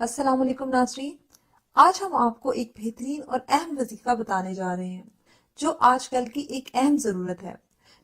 अस्सलाम वालेकुम नाज़रीन। आज हम आपको एक बेहतरीन और अहम वजीफा बताने जा रहे हैं जो आजकल की एक अहम जरूरत है।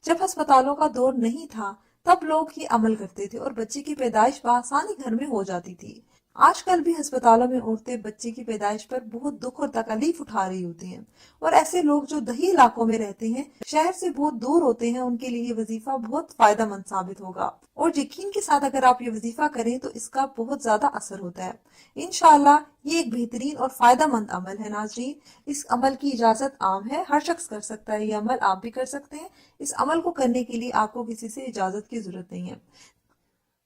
जब अस्पतालों का दौर नहीं था तब लोग ये अमल करते थे और बच्चे की पैदाइश बआसानी घर में हो जाती थी। आजकल भी अस्पतालों में औरतें बच्चे की पैदाइश पर बहुत दुख और तकलीफ उठा रही होती हैं, और ऐसे लोग जो दही इलाकों में रहते हैं, शहर से बहुत दूर होते हैं, उनके लिए ये वजीफा बहुत फायदेमंद साबित होगा। और यकीन के साथ अगर आप ये वजीफा करें तो इसका बहुत ज्यादा असर होता है। इंशाल्लाह ये एक बेहतरीन और फायदेमंद अमल है नाजरीन। इस अमल की इजाजत आम है, हर शख्स कर सकता है, ये अमल आप भी कर सकते हैं। इस अमल को करने के लिए आपको किसी से इजाजत की जरूरत नहीं है।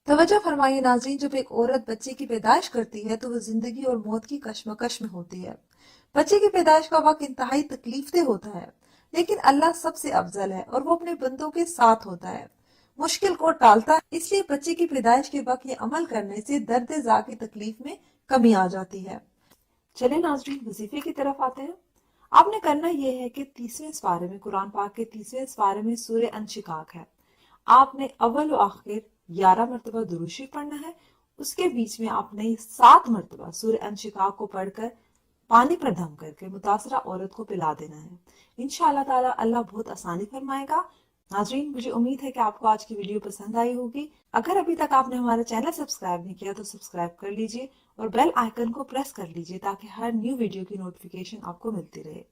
तवज्जो फरमाइए नाजरीन, जब एक औरत बच्चे की पैदाइश करती है तो वो जिंदगी और मौत की कश्मकश में होती है। बच्चे की पैदाइश का वक्त इंतहाई तकलीफदेह होता है, लेकिन अल्लाह सबसे अफजल है और वो अपने बंदों के साथ होता है, मुश्किल को टालता है। इसलिए बच्चे की पैदाइश के वक्त ये अमल करने से दर्द ज़ा की तकलीफ में कमी आ जाती है। चले नाजरीन वजीफे की तरफ आते हैं। आपने करना यह है कि 30वें पारे में, कुरान पाक के 30वें पारे में सूरह अनशिकाक है। आपने अव्वल और आखिर 11 मरतबा दुरूद शरीफ पढ़ना है। उसके बीच में आपने 7 मरतबा सूरह अनशिकाक को पढ़कर पानी पर दम करके मुतासरा औरत को पिला देना है। इंशाअल्लाह ताला अल्लाह बहुत आसानी फरमाएगा। नाजरीन, मुझे उम्मीद है कि आपको आज की वीडियो पसंद आई होगी। अगर अभी तक आपने हमारा चैनल सब्सक्राइब नहीं किया तो सब्सक्राइब कर लीजिए और बेल आइकन को प्रेस कर लीजिए ताकि हर न्यू वीडियो की नोटिफिकेशन आपको मिलती रहे।